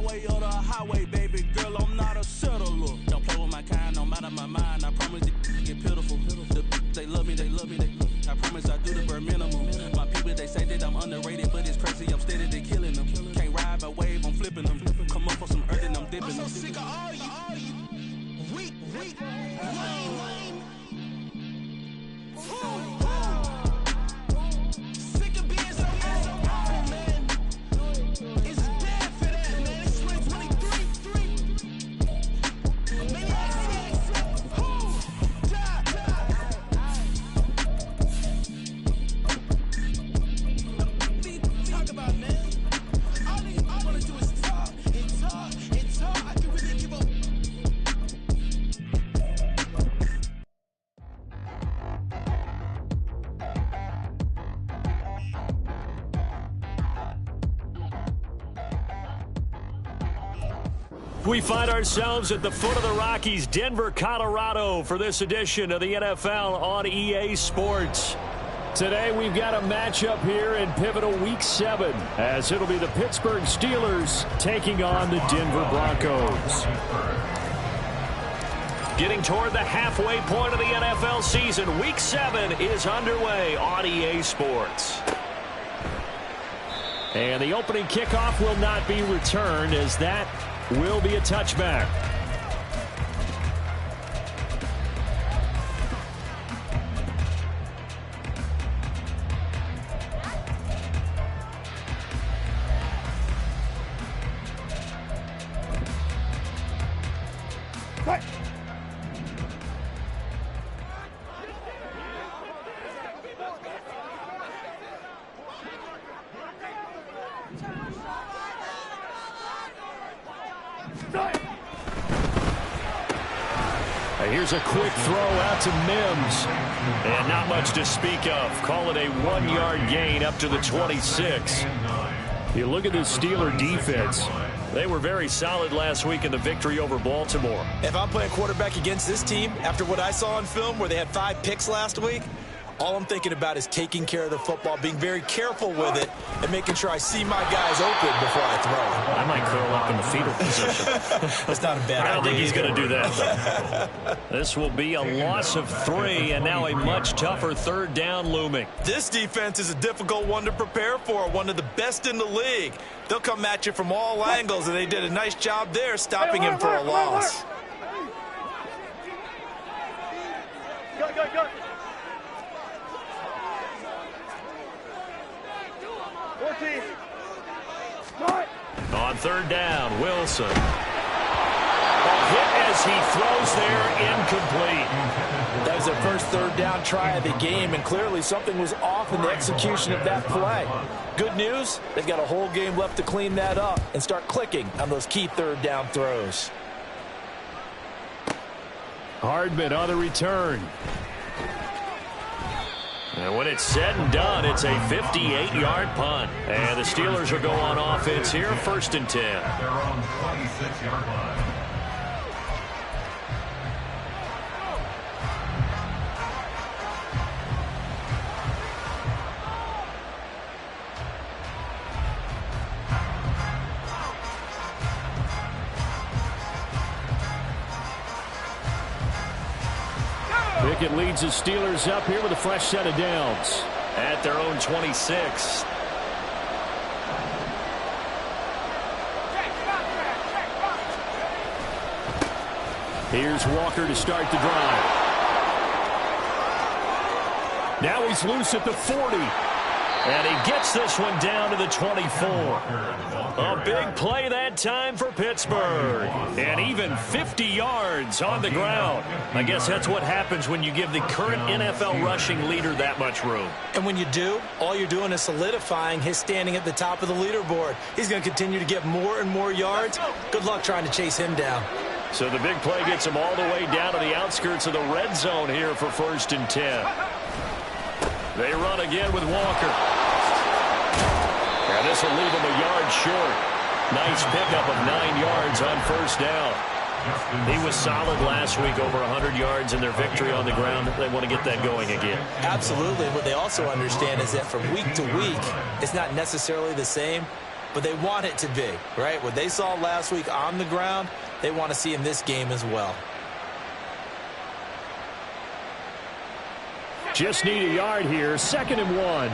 way or the highway, baby girl, I'm not a settler. Don't play with my kind, no matter my mind. I promise they get pitiful. They love me, I promise I do the bare minimum. My people, they say that I'm underrated, but it's crazy, I'm steady, they killing them. Can't ride a wave, I'm flipping them. Come up for some earth and I'm dipping them. I'm so sick of all you. Weak, lame. Sick of being so old, man. It's dead for that, man. It's 2023. Man, talk about, man. All I wanna do is talk. I can really give up. We find ourselves at the foot of the Rockies, Denver, Colorado, for this edition of the NFL on EA Sports. Today we've got a matchup here in pivotal Week 7, as it'll be the Pittsburgh Steelers taking on the Denver Broncos. Getting toward the halfway point of the NFL season, Week 7 is underway on EA Sports. And the opening kickoff will not be returned, as that will be a touchback. Here's a quick throw out to Mims. And not much to speak of. Call it a 1-yard gain up to the 26. You look at the Steeler defense. They were very solid last week in the victory over Baltimore. If I'm playing quarterback against this team, after what I saw on film where they had 5 picks last week, all I'm thinking about is taking care of the football, being very careful with it, and making sure I see my guys open before I throw it. I might curl up in the fetal position. That's not a bad idea. I don't think he's going to do that. This will be a loss of 3, and now a much tougher 3rd down looming. This defense is a difficult one to prepare for, one of the best in the league. They'll come at you from all angles, and they did a nice job there stopping him for a loss. Go. On 3rd down, Wilson. A hit as he throws there, incomplete. That was their first 3rd down try of the game, and clearly something was off in the execution of that play. Good news, they've got a whole game left to clean that up and start clicking on those key 3rd down throws. Hardman on the return. And when it's said and done, it's a 58-yard punt. And the Steelers will go on offense here, 1st and 10. They're on the 26-yard line. Pickett leads the Steelers up here with a fresh set of downs at their own 26. Here's Walker to start the drive. Now he's loose at the 40. And he gets this one down to the 24. A big play that time for Pittsburgh. And even 50 yards on the ground. I guess that's what happens when you give the current NFL rushing leader that much room. And when you do, all you're doing is solidifying his standing at the top of the leaderboard. He's going to continue to get more and more yards. Good luck trying to chase him down. So the big play gets him all the way down to the outskirts of the red zone here for 1st and 10. They run again with Walker. And this will leave him a yard short. Nice pickup of 9 yards on 1st down. He was solid last week, over 100 yards in their victory on the ground. They want to get that going again. Absolutely. What they also understand is that from week to week, it's not necessarily the same. but they want it to be, right? What they saw last week on the ground, they want to see in this game as well. Just need a yard here, 2nd and 1.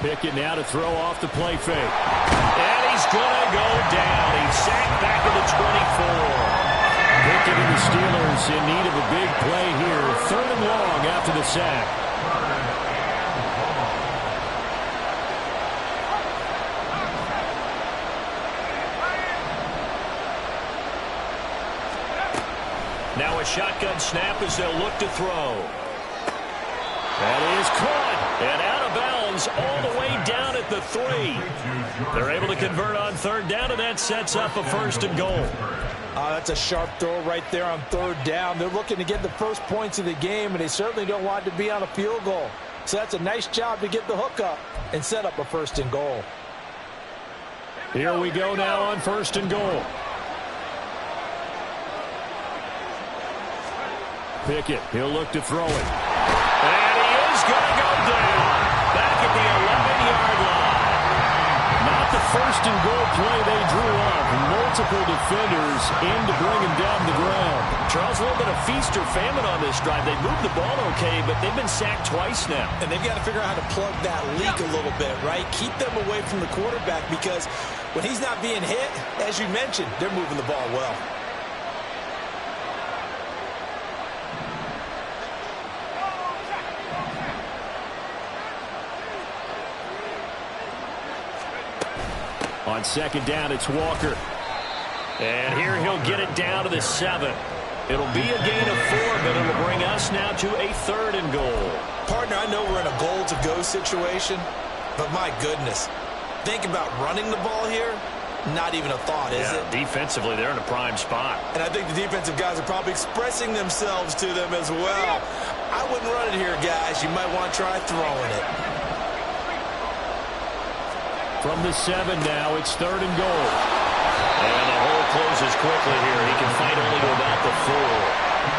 Pickett now to throw off the play fake. And he's going to go down. He's sacked back at the 24. Pickett and the Steelers in need of a big play here. 3rd and long after the sack. Now a shotgun snap as they'll look to throw. That is caught and out of bounds all the way down at the 3. They're able to convert on 3rd down, and that sets up a 1st and goal. That's a sharp throw right there on 3rd down. They're looking to get the first points of the game, and they certainly don't want to be on a field goal. So that's a nice job to get the hook up and set up a 1st and goal. Here we go now on 1st and goal. Pickett, he'll look to throw it. And he is going to go down. Back at the 11-yard line. Not the 1st and goal play they drew up. Multiple defenders in to bring him down the ground. Charles, a little bit of feast or famine on this drive. They moved the ball okay, but they've been sacked twice now. And they've got to figure out how to plug that leak a little bit, right? Keep them away from the quarterback, because when he's not being hit, as you mentioned, they're moving the ball well. On 2nd down, it's Walker. And here he'll get it down to the 7. It'll be a gain of 4, but it'll bring us now to a 3rd and goal. Partner, I know we're in a goal-to-go situation, but my goodness, think about running the ball here. Not even a thought, is it? Defensively, they're in a prime spot. And I think the defensive guys are probably expressing themselves to them as well. I wouldn't run it here, guys. You might want to try throwing it. From the 7 now, it's 3rd and goal. And the hole closes quickly here. He can fight only to about the 4.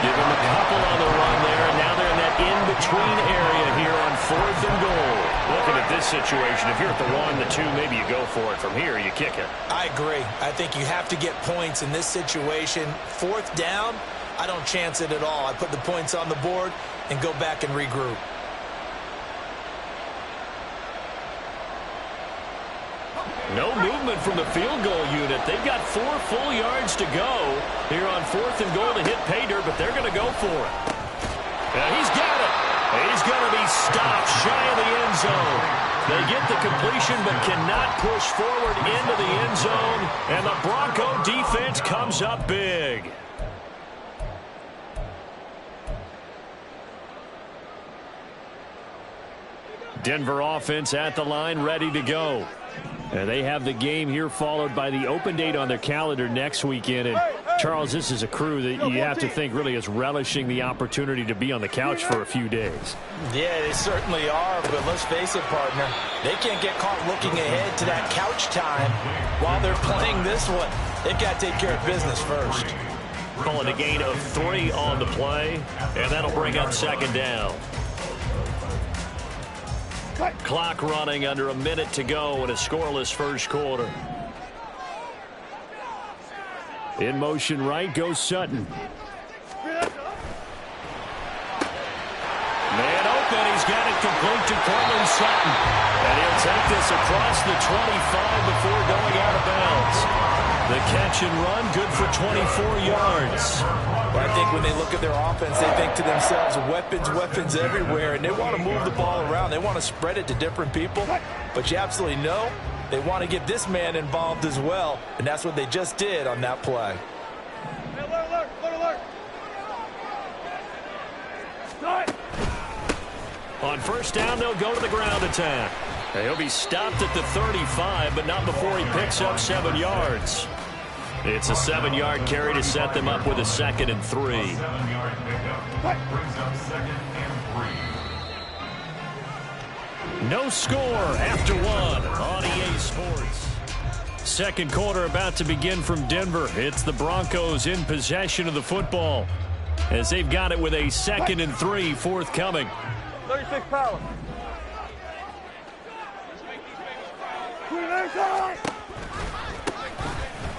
Give him a couple on the run there, and now they're in that in-between area here on 4th and goal. Looking at this situation, if you're at the 1, the 2, maybe you go for it. From here, you kick it. I agree. I think you have to get points in this situation. 4th down, I don't chance it at all. I put the points on the board and go back and regroup. No movement from the field goal unit. They've got 4 full yards to go here on 4th and goal to hit pay dirt, but they're going to go for it. And he's got it. He's going to be stopped shy of the end zone. They get the completion but cannot push forward into the end zone, and the Bronco defense comes up big. Denver offense at the line, ready to go. And they have the game here followed by the open date on their calendar next weekend. And, Charles, this is a crew that you have to think really is relishing the opportunity to be on the couch for a few days. Yeah, they certainly are, but let's face it, partner. They can't get caught looking ahead to that couch time while they're playing this one. They've got to take care of business first. Calling a gain of 3 on the play, and that'll bring up 2nd down. Clock running, under a minute to go in a scoreless first quarter. In motion right goes Sutton. Man open, he's got it complete to Cortland Sutton. And he'll take this across the 25 before going out of bounds. The catch and run, good for 24 yards. Well, I think when they look at their offense, they think to themselves, weapons, weapons everywhere, and they want to move the ball around. They want to spread it to different people, but you absolutely know they want to get this man involved as well, and that's what they just did on that play. On 1st down, they'll go to the ground attack. He'll be stopped at the 35, but not before he picks up 7 yards. It's a 7-yard carry to set them up with a 2nd and 3. 7-yard pickup brings up 2nd and 3. No score after 1 on EA Sports. Second quarter about to begin from Denver. It's the Broncos in possession of the football as they've got it with a 2nd and 3 forthcoming. 36 power.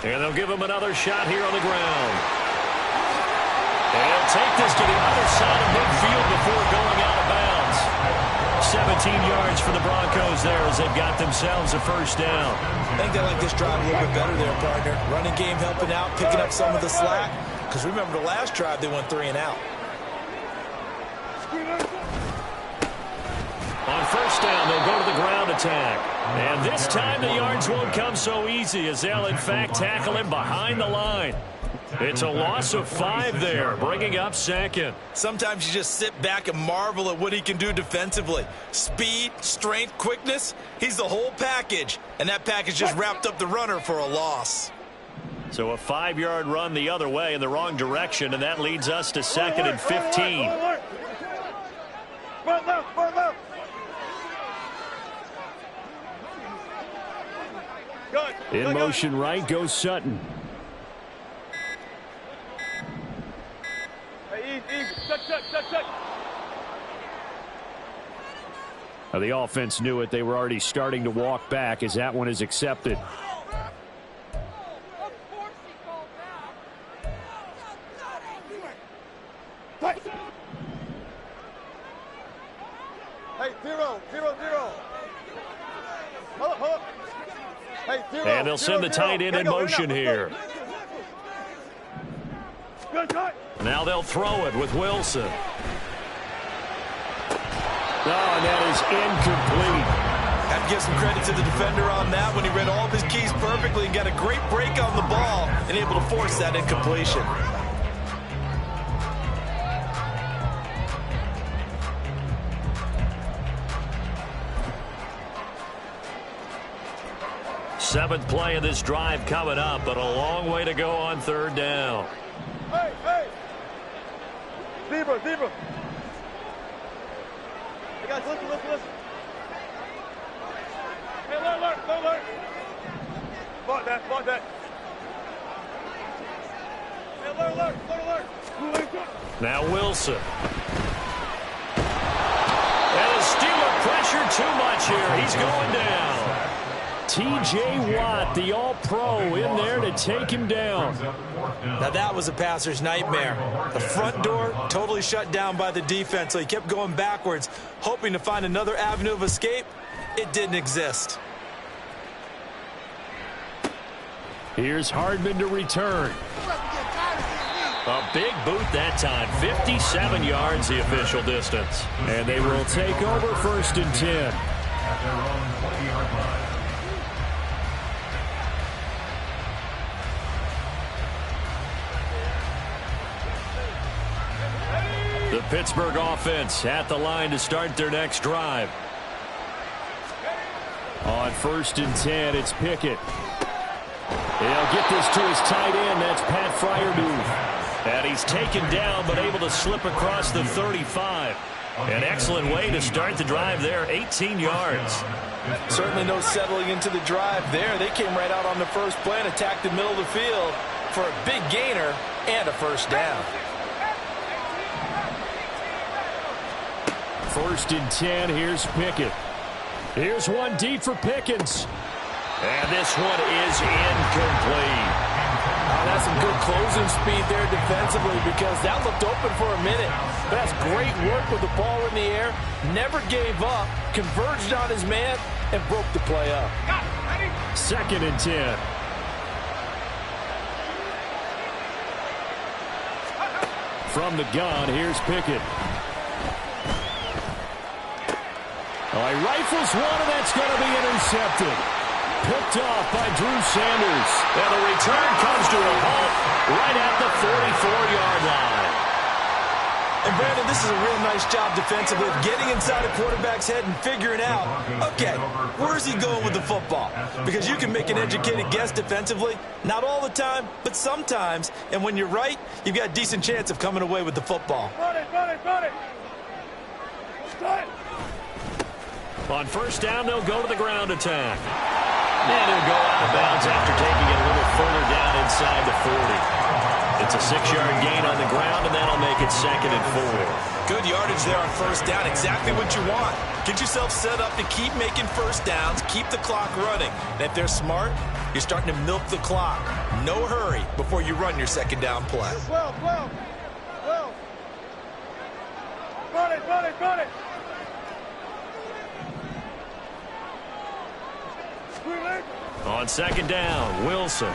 And they'll give him another shot here on the ground. And he'll take this to the other side of midfield before going out of bounds. 17 yards for the Broncos there as they've got themselves a first down. I think they like this drive a little bit better there, partner. Running game helping out, picking up some of the slack. Because remember, the last drive they went 3 and out. On first down, they'll go to the ground attack. And this time the yards won't come so easy as they'll, in fact, tackle him behind the line. It's a loss of 5 there, bringing up second. Sometimes you just sit back and marvel at what he can do defensively. Speed, strength, quickness, he's the whole package. And that package just wrapped up the runner for a loss. So a 5-yard run the other way in the wrong direction, and that leads us to second and 15. In motion right goes Sutton. Now the offense knew it. They were already starting to walk back as that one is accepted. And they'll send the tight end in motion here. Now they'll throw it with Wilson. Oh, and that is incomplete. Have to give some credit to the defender on that when he read all of his keys perfectly and got a great break on the ball and able to force that incompletion. Seventh play of this drive coming up, but a long way to go on third down. Hey! Zebra! Hey, guys, listen. Hey, alert! Spot that. Hey, alert! Now Wilson. And the Steeler pressure too much here. He's going down. T.J. Watt, the all-pro, in there to take him down. Now that was a passer's nightmare. The front door totally shut down by the defense, so he kept going backwards, hoping to find another avenue of escape. It didn't exist. Here's Hardman to return. A big boot that time. 57 yards the official distance. And they will take over first and 10. At their own 20-yard line. The Pittsburgh offense at the line to start their next drive. On first and 10, it's Pickett. He'll get this to his tight end. That's Pat Freiermuth. And he's taken down but able to slip across the 35. An excellent way to start the drive there, 18 yards. Certainly no settling into the drive there. They came right out on the first play and attacked the middle of the field for a big gainer and a first down. First and 10, here's Pickett. Here's one deep for Pickens. And this one is incomplete. That's some good closing speed there defensively because that looked open for a minute. But that's great work with the ball in the air. Never gave up, converged on his man, and broke the play up. Second and 10. From the gun, here's Pickett. He rifles one, and that's going to be intercepted. Picked off by Drew Sanders. And the return comes to a halt right at the 44-yard line. And Brandon, this is a real nice job defensively of getting inside a quarterback's head and figuring out, okay, where's he going with the football? Because you can make an educated guess defensively, not all the time, but sometimes. And when you're right, you've got a decent chance of coming away with the football. Run it! On first down, they'll go to the ground attack. And he'll go out of bounds after taking it a little further down inside the 40. It's a 6-yard gain on the ground, and that'll make it 2nd and 4. Good yardage there on first down. Exactly what you want. Get yourself set up to keep making first downs, keep the clock running. And if they're smart, you're starting to milk the clock. No hurry before you run your second down play. 12. Run it. On second down, Wilson.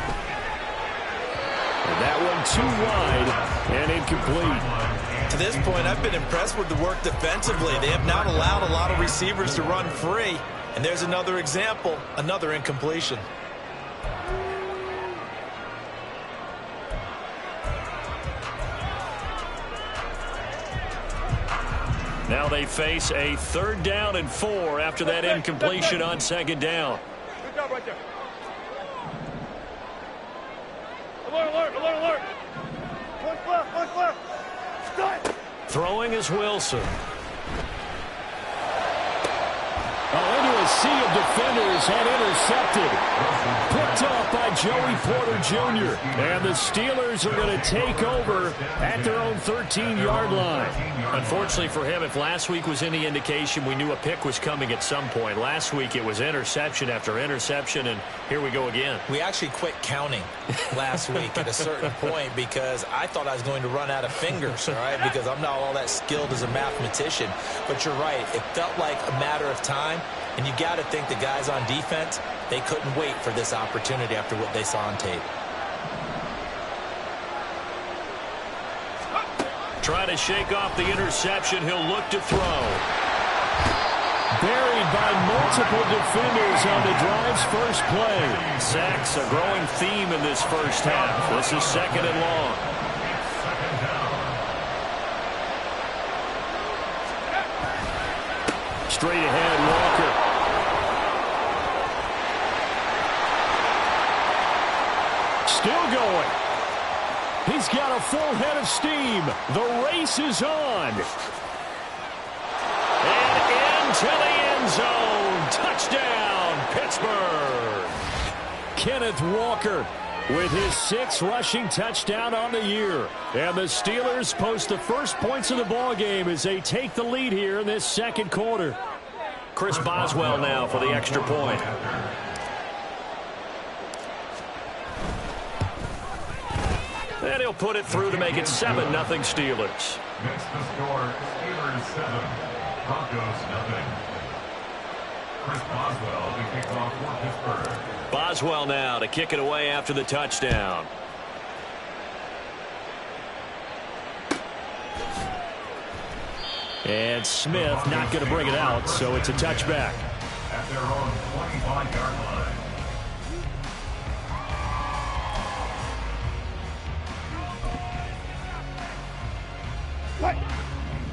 And that one too wide and incomplete. To this point, I've been impressed with the work defensively. They have not allowed a lot of receivers to run free. And there's another example, another incompletion. Now they face a 3rd down and 4 after that incompletion on second down. Good job right there. Alert. One left. Stop. Throwing is Wilson. Into a sea of defenders and intercepted. Picked off by Joey Porter Jr. And the Steelers are going to take over at their own 13-yard line. Unfortunately for him, if last week was any indication, we knew a pick was coming at some point. Last week it was interception after interception, and here we go again. We actually quit counting last week at a certain point because I thought I was going to run out of fingers, all right, because I'm not all that skilled as a mathematician. But you're right. It felt like a matter of time. And you got to think the guys on defense, they couldn't wait for this opportunity after what they saw on tape. Try to shake off the interception. He'll look to throw. Buried by multiple defenders on the drive's first play. Sacks, a growing theme in this first half. This is 2nd and long. Straight ahead, Walker. Still going. He's got a full head of steam. The race is on. And into the end zone. Touchdown, Pittsburgh. Kenneth Walker with his 6th rushing touchdown on the year. And the Steelers post the first points of the ballgame as they take the lead here in this second quarter. Chris Boswell now for the extra point. And he'll put it through to make it 7-0 Steelers. Next to score, Steelers 7, Broncos 0. Chris Boswell to kick off for Pittsburgh. Boswell now to kick it away after the touchdown. And Smith not going to bring it out, so it's a touchback. At their own 25-yard line.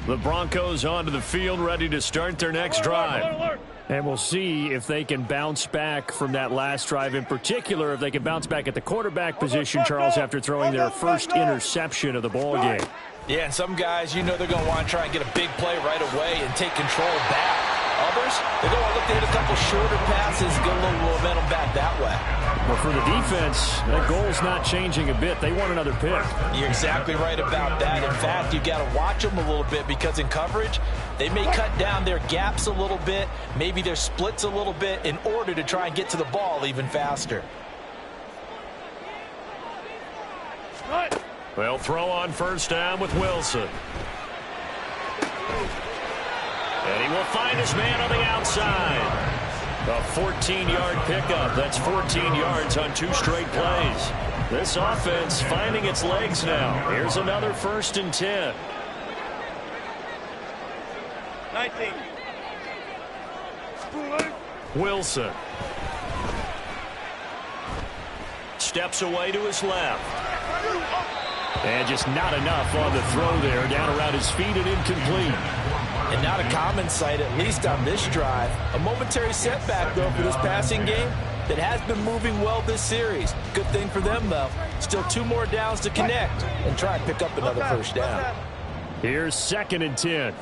The Broncos onto the field, ready to start their next drive. And we'll see if they can bounce back from that last drive. In particular, if they can bounce back at the quarterback position, Charles, after throwing their first interception of the ballgame. Yeah, and some guys, you know they're going to want to try and get a big play right away and take control back. Others, they're going to look to hit a couple shorter passes, get a little momentum back that way. Well, for the defense, that goal's not changing a bit. They want another pick. You're exactly right about that. In fact, you've got to watch them a little bit because in coverage, they may cut down their gaps a little bit, maybe their splits a little bit in order to try and get to the ball even faster. They'll throw on first down with Wilson. And he will find his man on the outside. A 14-yard pickup. That's 14 yards on 2 straight plays. This offense finding its legs now. Here's another 1st and 10. 19. Wilson. Steps away to his left. And just not enough on the throw there. Down around his feet and incomplete. And not a common sight, at least on this drive. A momentary setback, though, for this passing game that has been moving well this series. Good thing for them, though. Still 2 more downs to connect and try and pick up another first down. Here's 2nd and 10.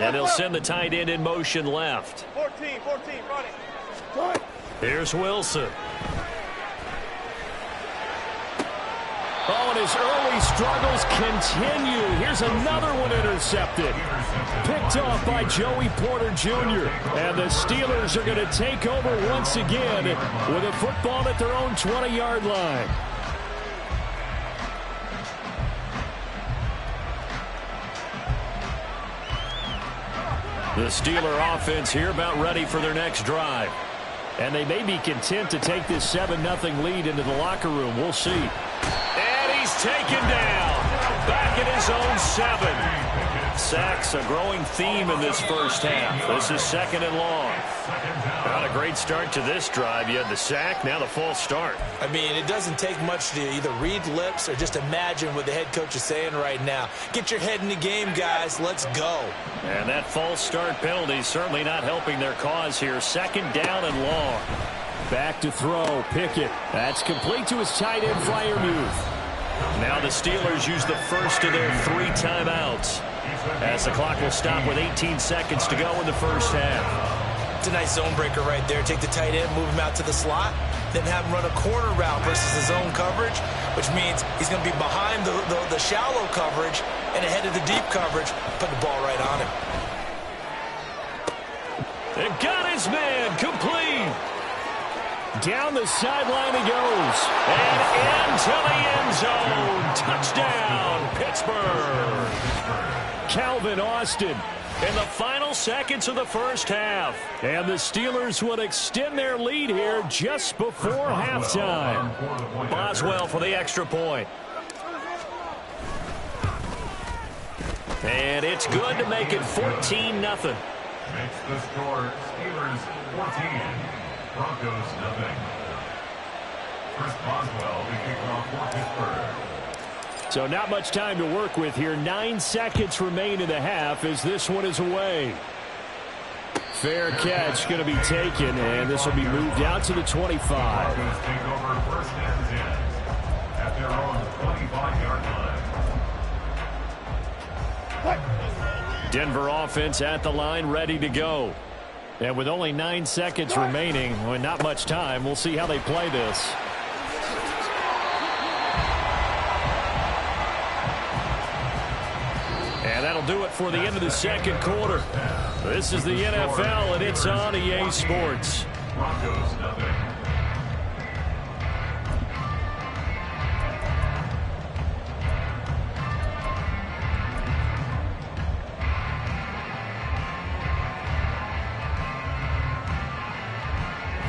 And they'll send the tight end in motion left. 14, running. Here's Wilson. Oh, and his early struggles continue. Here's another one intercepted. Picked off by Joey Porter Jr. And the Steelers are going to take over once again with a football at their own 20-yard line. The Steeler offense here about ready for their next drive. And they may be content to take this 7-0 lead into the locker room. We'll see. And he's taken down. Back at his own 7. Sacks, a growing theme in this first half. This is 2nd and long. Not a great start to this drive. You had the sack, now the false start. I mean, it doesn't take much to either read lips or just imagine what the head coach is saying right now. Get your head in the game, guys. Let's go. And that false start penalty certainly not helping their cause here. 2nd down and long. Back to throw. Pickett. That's complete to his tight end, Freiermuth. Now the Steelers use the first of their 3 timeouts, as the clock will stop with 18 seconds to go in the first half. It's a nice zone breaker right there. Take the tight end, move him out to the slot, then have him run a corner route versus his zone coverage, which means he's going to be behind the shallow coverage and ahead of the deep coverage. Put the ball right on him. They got his man complete. Down the sideline he goes. And into the end zone. Touchdown, Pittsburgh. Calvin Austin. In the final seconds of the first half. And the Steelers would extend their lead here just before halftime. Boswell for the extra point. And it's good to make it 14-0. Makes the score Steelers 14, Broncos 0. Chris Boswell, the kickoff for Pittsburgh. So not much time to work with here. 9 seconds remain in the half as this one is away. Fair catch going to be taken, and this will be moved out to the 25. Broncos take over 1st and 10 at their own 25-yard line. Denver offense at the line, ready to go. And with only 9 seconds remaining, well, not much time, we'll see how they play this. And that'll do it for the end of the second quarter. This is the NFL, and it's on EA Sports. Broncos 0.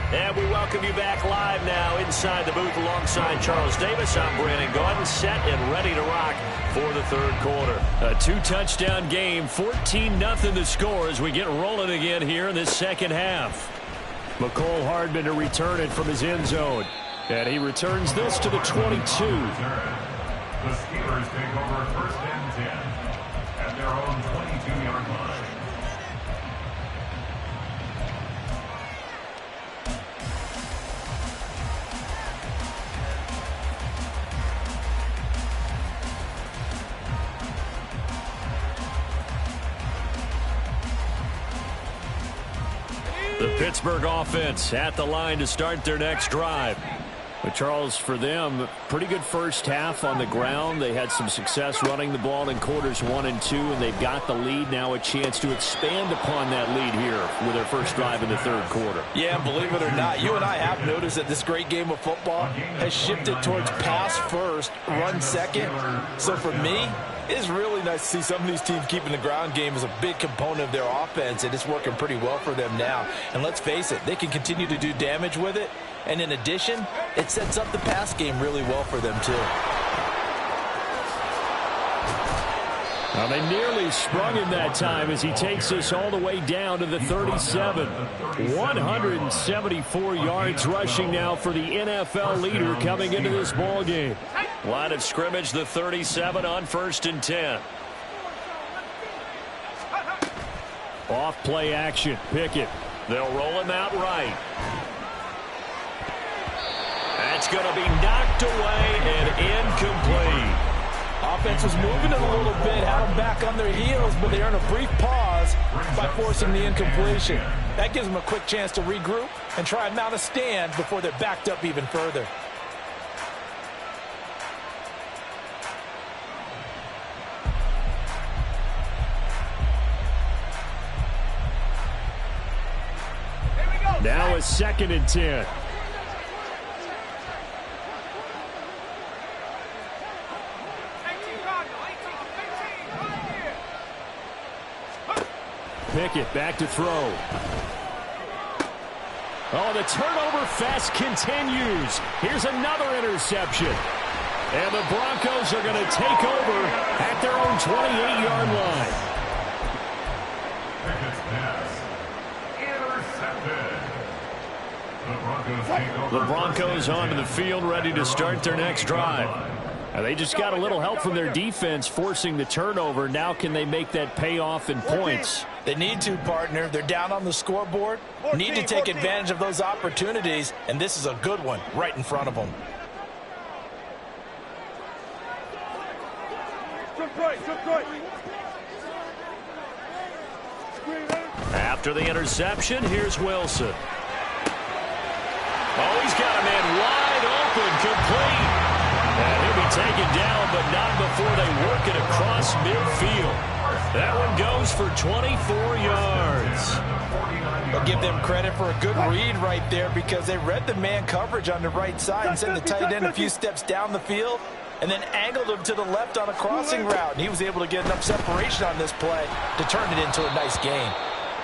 And we welcome you back live now inside the booth alongside Charles Davis. I'm Brandon Gaudin, set and ready to rock for the third quarter. A 2-touchdown game, 14-0 the score as we get rolling again here in this second half. McCole Hardman to return it from his end zone. And he returns this to the 22. The Steelers take over 1st and 10 at their own 22-yard line. The Pittsburgh offense at the line to start their next drive. But Charles, for them, pretty good first half on the ground. They had some success running the ball in quarters 1 and 2, and they've got the lead. Now a chance to expand upon that lead here with their first drive in the third quarter. Yeah, believe it or not, you and I have noticed that this great game of football has shifted towards pass first, run second. So for me, it's really nice to see some of these teams keeping the ground game as a big component of their offense, and it's working pretty well for them now. And let's face it, they can continue to do damage with it. And in addition, it sets up the pass game really well for them, too. Well, they nearly sprung him that time as he takes us all the way down to the 37. 174 yards rushing now for the NFL leader coming into this ball game. Line of scrimmage, the 37 on 1st and 10. Off play action. Pickett. They'll roll him out right. That's going to be knocked away and incomplete. Offense was moving it a little bit, had them back on their heels, but they earn a brief pause by forcing the incompletion. That gives them a quick chance to regroup and try and mount a stand before they're backed up even further. Now a 2nd and 10. Pickett back to throw. Oh, the turnover fest continues. Here's another interception. And the Broncos are going to take over at their own 28-yard line. Pickett's pass. Intercepted. The Broncos onto the field, ready to start their next drive. They just got a little help from their defense forcing the turnover. Now can they make that pay off in points? They need to, partner. They're down on the scoreboard. Need to take advantage of those opportunities, and this is a good one right in front of them. After the interception, here's Wilson. Oh, he's got a man wide open, complete. And he'll be taken down, but not before they work it across midfield. That one goes for 24 yards. I'll give them credit for a good read right there because they read the man coverage on the right side and sent the tight end a few steps down the field and then angled him to the left on a crossing route. And he was able to get enough separation on this play to turn it into a nice gain.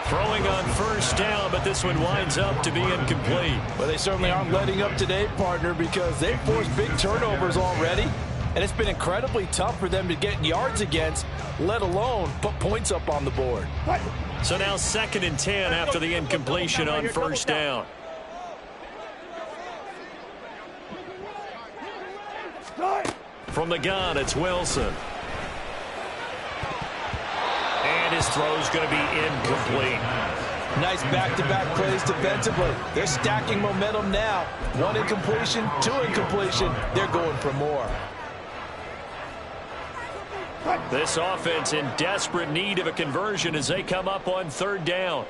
Throwing on first down, but this one winds up to be incomplete. Well, they certainly aren't letting up today, partner, because they've forced big turnovers already. And it's been incredibly tough for them to get yards against, let alone put points up on the board. So now 2nd and 10 after the incompletion on first down. From the gun, it's Wilson. And his throw's going to be incomplete. Nice back-to-back plays defensively. They're stacking momentum now. 1 incompletion, 2 incompletion. They're going for more. This offense in desperate need of a conversion as they come up on 3rd down.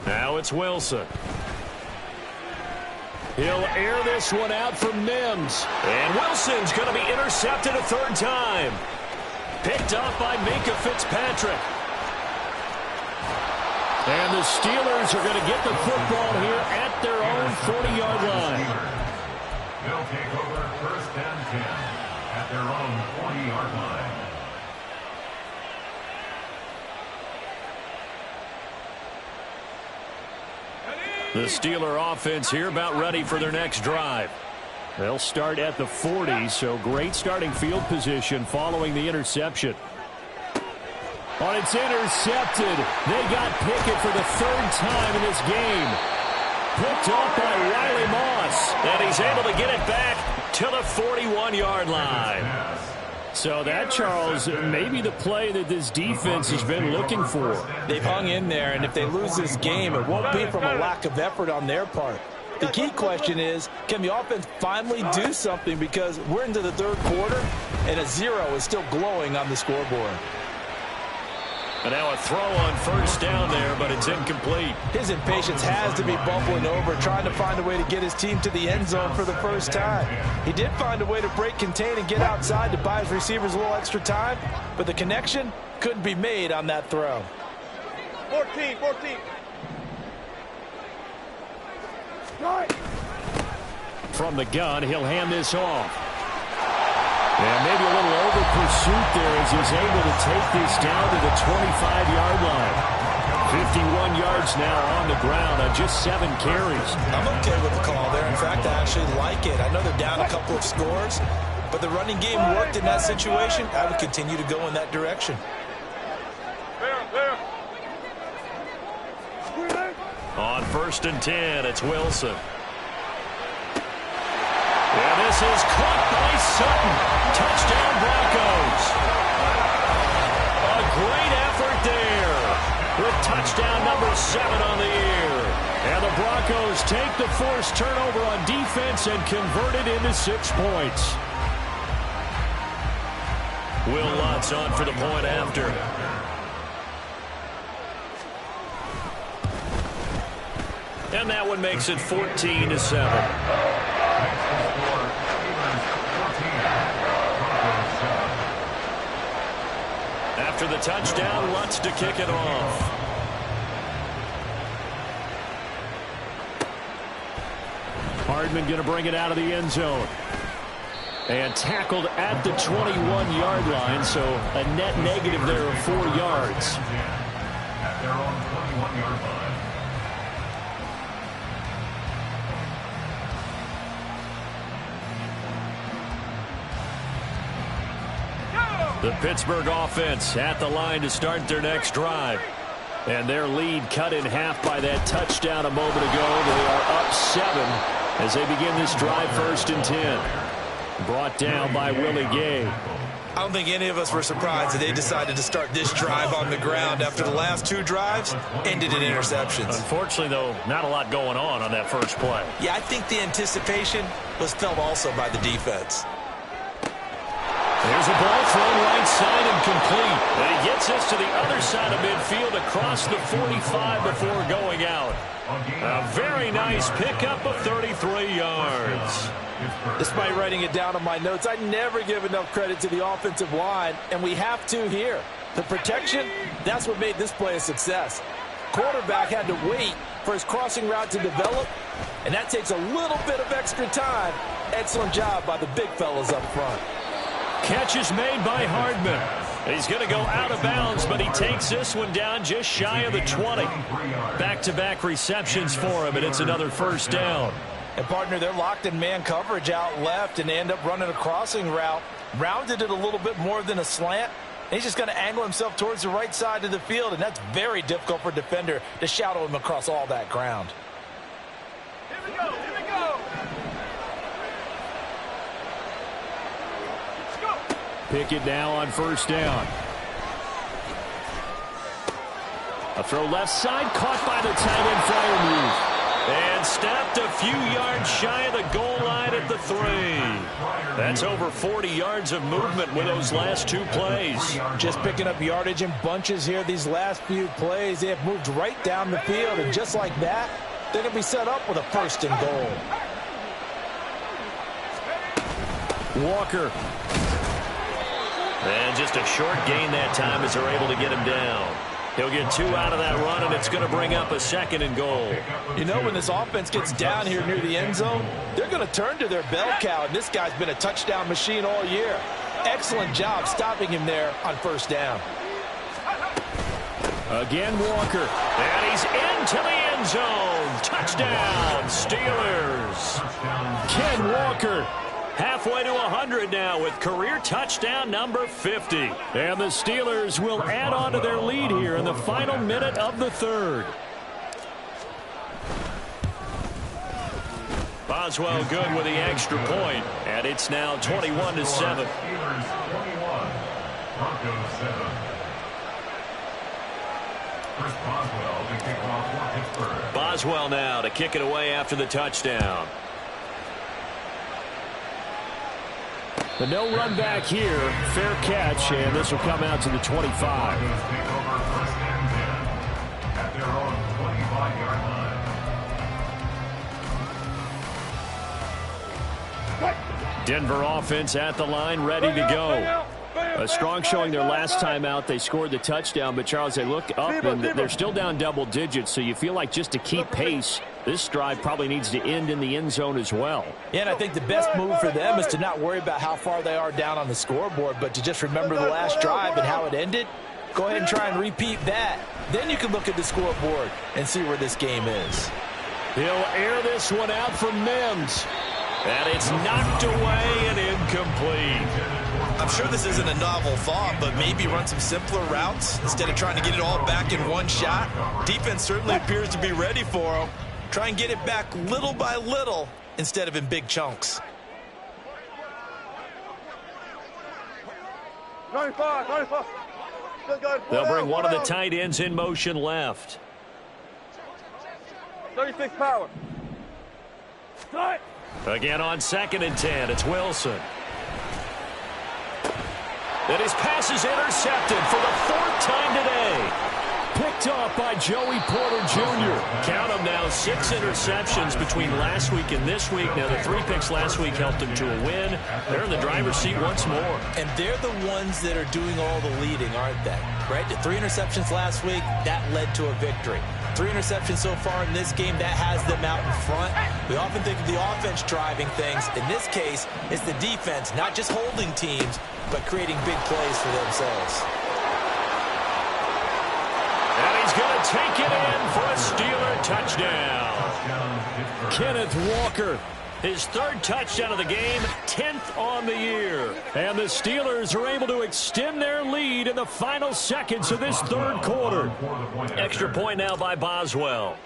Now it's Wilson. He'll air this one out for Mims. And Wilson's going to be intercepted a 3rd time. Picked up by Minka Fitzpatrick. And the Steelers are going to get the football here at their own 40-yard line. They'll take over 1st and 10 at their own 40-yard line. The Steeler offense here about ready for their next drive. They'll start at the 40, so great starting field position following the interception. Oh, it's intercepted. They got Pickett for the 3rd time in this game. Picked up by Riley Moss. And he's able to get it back to the 41-yard line. So that, Charles, maybe the play that this defense has been looking for. They've hung in there, and if they lose this game, it won't be from a lack of effort on their part. The key question is, can the offense finally do something? Because we're into the 3rd quarter, and a 0 is still glowing on the scoreboard. And now a throw on first down there, but it's incomplete. His impatience has to be bubbling over, trying to find a way to get his team to the end zone for the first time. He did find a way to break contain and get outside to buy his receivers a little extra time, but the connection couldn't be made on that throw. 14. From the gun, he'll hand this off. And maybe a little over pursuit there as he's able to take this down to the 25-yard line. 51 yards now on the ground on just 7 carries. I'm okay with the call there. In fact, I actually like it. I know they're down a couple of scores, but the running game worked in that situation. I would continue to go in that direction. On 1st and 10, it's Wilson. And this is caught by Sutton. Touchdown, Broncos. A great effort there with touchdown number 7 on the year. And the Broncos take the forced turnover on defense and convert it into 6 points. Will Lutz on for the point after. And that one makes it 14-7. After the touchdown, Lutz to kick it off. Hardman going to bring it out of the end zone. And tackled at the 21-yard line, so a net negative there of 4 yards. At their own 21-yard line. The Pittsburgh offense at the line to start their next drive. And their lead cut in half by that touchdown a moment ago. They are up 7 as they begin this drive 1st and 10. Brought down by Willie Gay. I don't think any of us were surprised that they decided to start this drive on the ground after the last 2 drives ended in interceptions. Unfortunately, though, not a lot going on that first play. Yeah, I think the anticipation was felt also by the defense. There's a ball thrown right side and complete. And he gets this to the other side of midfield across the 45 before going out. A very nice pickup of 33 yards. Despite writing it down on my notes, I never give enough credit to the offensive line, and we have to here. The protection, that's what made this play a success. Quarterback had to wait for his crossing route to develop, and that takes a little bit of extra time. Excellent job by the big fellas up front. Catch is made by Hardman. He's going to go out of bounds, but he takes this one down just shy of the 20. Back-to-back receptions for him, and it's another first down. And, partner, they're locked in man coverage out left, and they end up running a crossing route. Rounded it a little bit more than a slant. And he's just going to angle himself towards the right side of the field, and that's very difficult for a defender to shadow him across all that ground. Here we go, here we go. Let's go. Pickett now on first down. A throw left side, caught by the tight end Freiermuth. And stopped a few yards shy of the goal line at the 3. That's over 40 yards of movement with those last 2 plays. Just picking up yardage in bunches here these last few plays. They have moved right down the field, and just like that, they're going to be set up with a 1st and goal. Walker. And just a short gain that time as they're able to get him down. He'll get 2 out of that run, and it's going to bring up a 2nd and goal. You know, when this offense gets down here near the end zone, they're going to turn to their bell cow, and this guy's been a touchdown machine all year. Excellent job stopping him there on 1st down. Again, Walker. And he's into the end zone. Touchdown, Steelers. Ken Walker. Halfway to 100 now with career touchdown number 50. And the Steelers will add on to their lead here in the final minute of the 3rd. Boswell good with the extra point, and it's now 21-7. Steelers 21, Broncos 7. Chris Boswell to kick off for Pittsburgh. Boswell now to kick it away after the touchdown. The no run back here, fair catch, and this will come out to the 25. Broncos take over 1st and 10 at their own 25-yard line. Denver offense at the line, ready to go. A strong showing their last time out. They scored the touchdown, but, Charles, they look up, and they're still down double digits, so you feel like just to keep pace, this drive probably needs to end in the end zone as well. Yeah, and I think the best move for them is to not worry about how far they are down on the scoreboard, but to just remember the last drive and how it ended. Go ahead and try and repeat that. Then you can look at the scoreboard and see where this game is. He'll air this one out for Mims. And it's knocked away and incomplete. I'm sure this isn't a novel thought, but maybe run some simpler routes instead of trying to get it all back in one shot. Defense certainly appears to be ready for them. Try and get it back little by little instead of in big chunks. 95. They'll bring one of the tight ends in motion left. 36 power. Start. Again on 2nd and 10, it's Wilson. And his pass is intercepted for the 4th time today. picked off by Joey Porter Jr. Count them now, 6 interceptions between last week and this week. Now, the 3 picks last week helped them to a win. They're in the driver's seat once more. And they're the ones that are doing all the leading, aren't they? Right? The 3 interceptions last week, that led to a victory. 3 interceptions so far in this game, that has them out in front. We often think of the offense driving things. In this case, it's the defense, not just holding teams, but creating big plays for themselves. And he's going to take it in for a Steeler touchdown. Kenneth Walker. His 3rd touchdown of the game, 10th on the year. And the Steelers are able to extend their lead in the final seconds of this 3rd quarter. Extra point now by Boswell.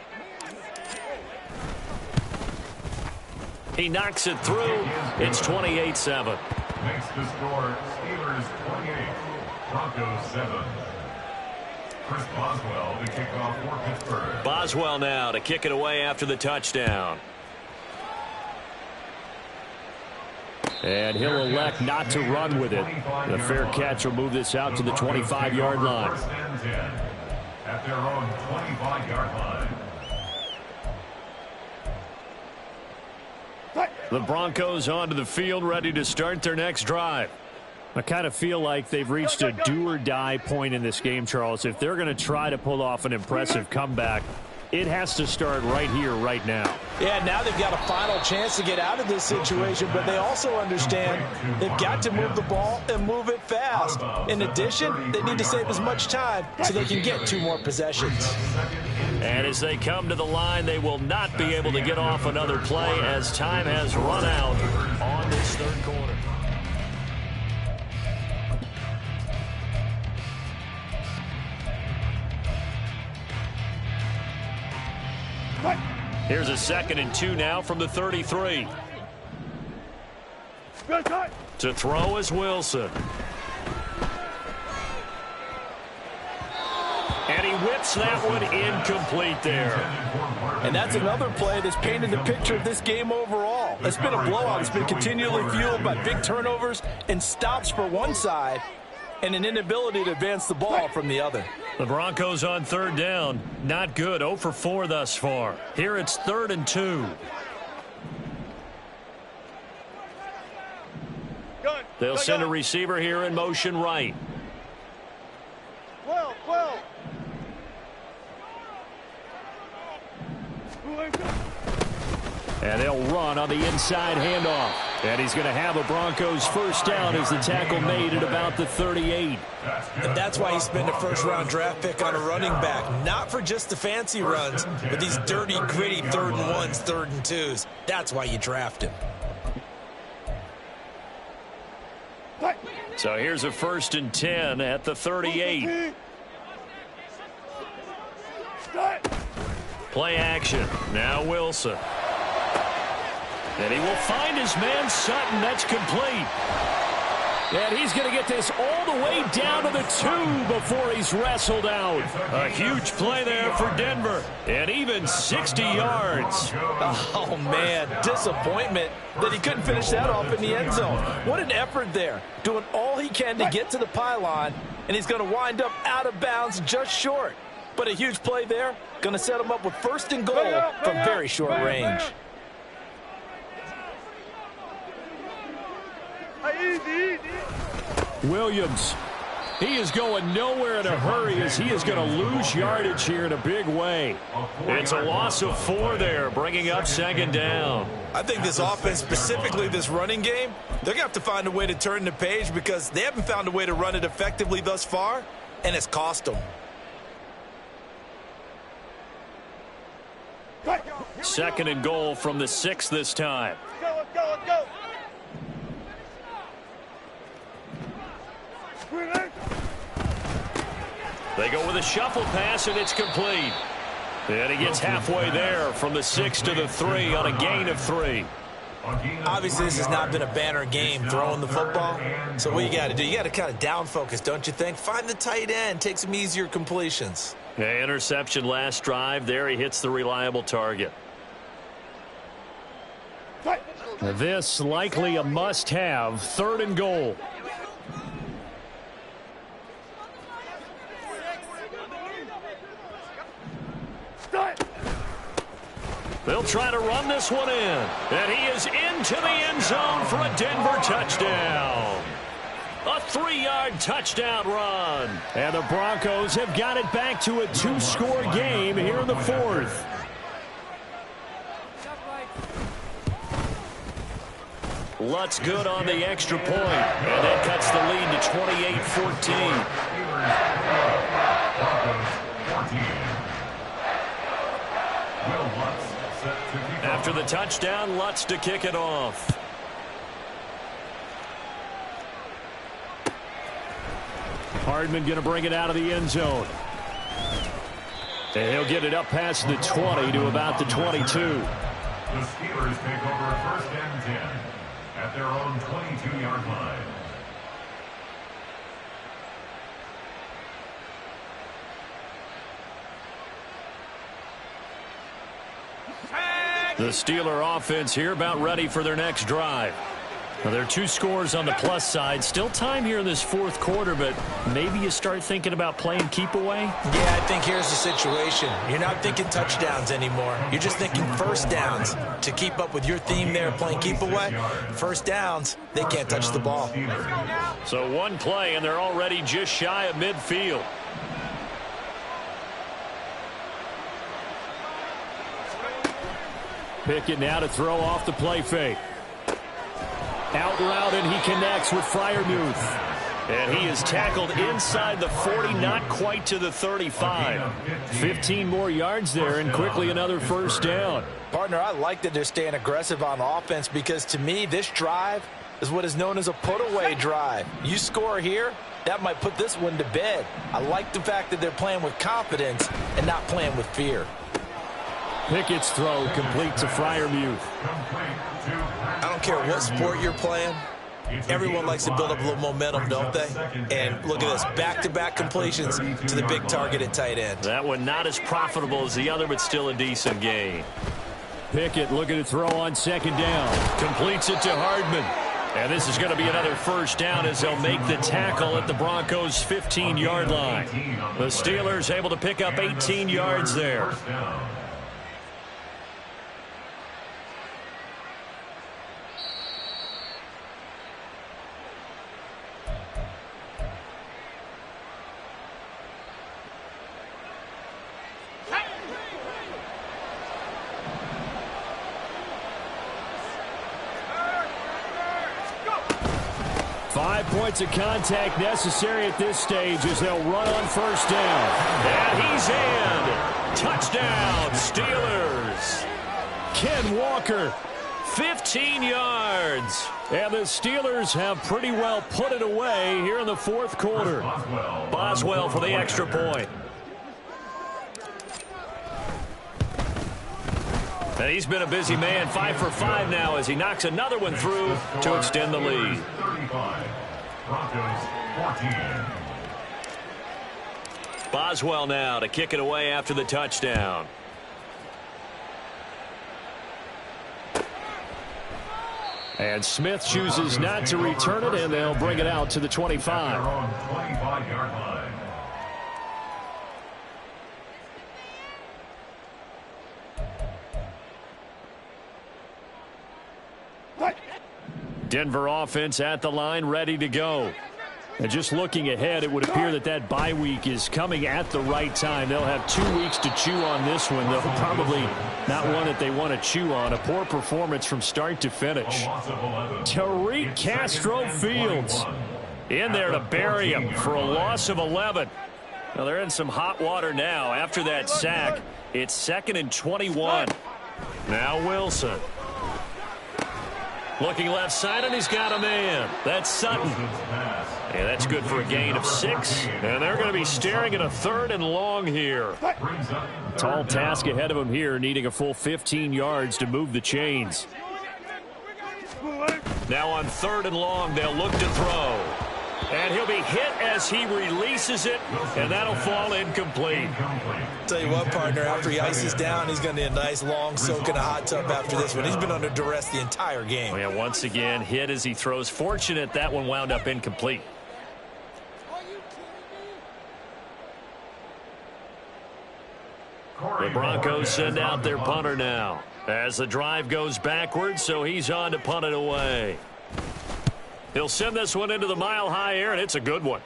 He knocks it through. It's 28-7. Makes the score Steelers 28, Broncos 7. Chris Boswell to kick off for Pittsburgh. Boswell now to kick it away after the touchdown. And he'll elect not to run with it. The fair catch will move this out to the 25-yard line. First and 10 at their own 25-yard line. The Broncos onto the field, ready to start their next drive. I kind of feel like they've reached a do-or-die point in this game, Charles. If they're going to try to pull off an impressive comeback, it has to start right here, right now. Yeah, now they've got a final chance to get out of this situation, but they also understand they've got to move the ball and move it fast. In addition, they need to save as much time so they can get 2 more possessions. And as they come to the line, they will not be able to get off another play as time has run out on this 3rd quarter. Here's a 2nd and 2 now from the 33. To throw is Wilson. And he whips that one incomplete there. And that's another play that's painted the picture of this game overall. It's been a blowout. It's been continually fueled by big turnovers and stops for one side and an inability to advance the ball from the other. The Broncos on 3rd down. Not good. 0 for 4 thus far. Here it's 3rd and 2. They'll send a receiver here in motion right. 12. And they'll run on the inside handoff. And he's going to have a Broncos first down as the tackle made at about the 38. And that's why you spend a first-round draft pick on a running back. Not for just the fancy runs, but these dirty, gritty 3rd and 1s, 3rd and 2s. That's why you draft him. So here's a 1st and 10 at the 38. Play action. Now Wilson. And he will find his man Sutton. That's complete. And he's going to get this all the way down to the 2 before he's wrestled out. A huge play there for Denver. And even 60 yards. Oh, man, disappointment that he couldn't finish that off in the end zone. What an effort there, doing all he can to get to the pylon, and he's going to wind up out of bounds just short. But a huge play there, going to set him up with 1st and goal from very short range. Williams, he is going nowhere in a hurry as he is going to lose yardage here in a big way. It's a loss of 4 there, bringing up 2nd down. I think this offense, specifically this running game, they're going to have to find a way to turn the page because they haven't found a way to run it effectively thus far, and it's cost them. 2nd and goal from the 6 this time. Let's go. They go with a shuffle pass, and it's complete. And he gets halfway there from the 6 to the 3 on a gain of 3. Obviously, this has not been a banner game throwing the football. So what you got to do, you got to kind of down focus, don't you think? Find the tight end, take some easier completions. Yeah, interception last drive. There he hits the reliable target. This likely a must-have, 3rd and goal. They'll try to run this one in. And he is into the end zone for a Denver touchdown. A 3-yard touchdown run. And the Broncos have got it back to a 2-score game here in the fourth. Lutz good on the extra point. And that cuts the lead to 28-14. After the touchdown, Lutz to kick it off. Hardman going to bring it out of the end zone. And he'll get it up past the 20 to about the 22. The Steelers take over 1st and 10 at their own 22-yard line. The Steeler offense here about ready for their next drive. Now, there are 2 scores on the plus side. Still time here in this fourth quarter, but maybe you start thinking about playing keep away? Yeah, I think here's the situation. You're not thinking touchdowns anymore. You're just thinking first downs. To keep up with your theme there, playing keep away, first downs, they can't touch the ball. So one play, and they're already just shy of midfield. Pickett now to throw off the play fake. Out route, and he connects with Freiermuth. And he is tackled inside the 40, not quite to the 35. 15 more yards there, and quickly another first down. Partner, I like that they're staying aggressive on offense because, to me, this drive is what is known as a put-away drive. You score here, that might put this one to bed. I like the fact that they're playing with confidence and not playing with fear. Pickett's throw complete to Freiermuth. I don't care what sport you're playing. Everyone likes to build up a little momentum, don't they? And look at this, back-to-back completions to the big target at tight end. That one not as profitable as the other, but still a decent gain. Pickett looking to throw on 2nd down. Completes it to Hardman. And this is going to be another first down as they'll make the tackle at the Broncos' 15-yard line. The Steelers able to pick up 18 yards there. Points of contact necessary at this stage as they'll run on first down. And he's in. Touchdown, Steelers. Ken Walker. 15 yards. And the Steelers have pretty well put it away here in the fourth quarter. Boswell for the extra point. And he's been a busy man, 5 for 5 now as he knocks another one through to extend the lead. Broncos 14. Boswell now to kick it away after the touchdown. And Smith chooses not to return it, and they'll bring it out to the 25. 25-yard line. Denver offense at the line, ready to go. And just looking ahead, it would appear that that bye week is coming at the right time. They'll have 2 weeks to chew on this one, though probably not one that they want to chew on. A poor performance from start to finish. Tariq Castro-Fields in there to bury him for a loss of 11. Well, they're in some hot water now. After that sack, it's 2nd and 21. Now Wilson. Looking left side, and he's got a man. That's Sutton. And that's good for a gain of 6. And they're going to be staring at a 3rd and long here. Tall task ahead of him here, needing a full 15 yards to move the chains. Now on 3rd and long, they'll look to throw. And he'll be hit as he releases it, and that'll fall incomplete. Tell you what, partner, after he ices down, he's going to need a nice long soak in a hot tub after this one. He's been under duress the entire game. Oh, yeah, once again, hit as he throws. Fortunate that one wound up incomplete. The Broncos send out their punter now. As the drive goes backwards, so he's on to punt it away. He'll send this one into the mile-high air, and it's a good one.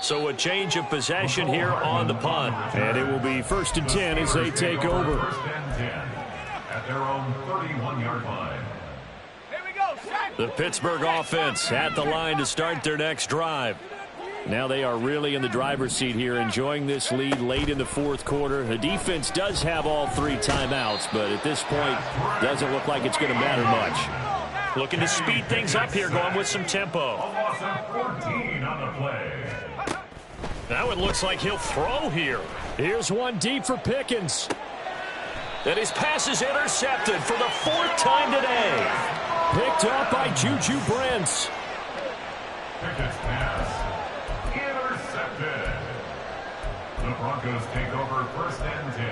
So a change of possession here on the punt. And it will be 1st and 10 as they take over. 1st and 10 at their own 31-yard line. Here we go, set. The Pittsburgh offense at the line to start their next drive. Now they are really in the driver's seat here, enjoying this lead late in the 4th quarter. The defense does have all 3 timeouts, but at this point, doesn't look like it's going to matter much. Looking to speed things up here, going with some tempo. A loss of 14 on the play. Now it looks like he'll throw here. Here's one deep for Pickens. And his pass is intercepted for the 4th time today. Picked up by Juju Brents. Pickett's pass intercepted. The Broncos take over 1st and 10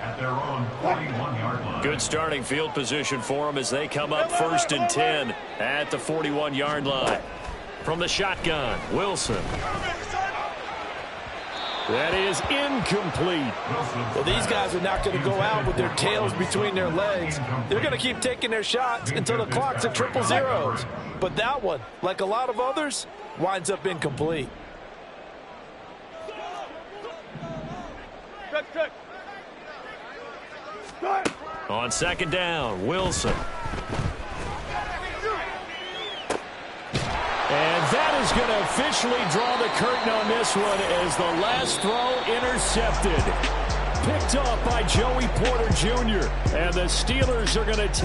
at their own 41-yard line. Good starting field position for them as they come up 1st and 10 at the 41-yard line. From the shotgun, Wilson. That is incomplete. Well, these guys are not going to go out with their tails between their legs. They're going to keep taking their shots until the clock's at 000. But that one, like a lot of others, winds up incomplete. On 2nd down, Wilson. And that is going to officially draw the curtain on this one as the last throw intercepted. Picked up by Joey Porter Jr. And the Steelers are going to take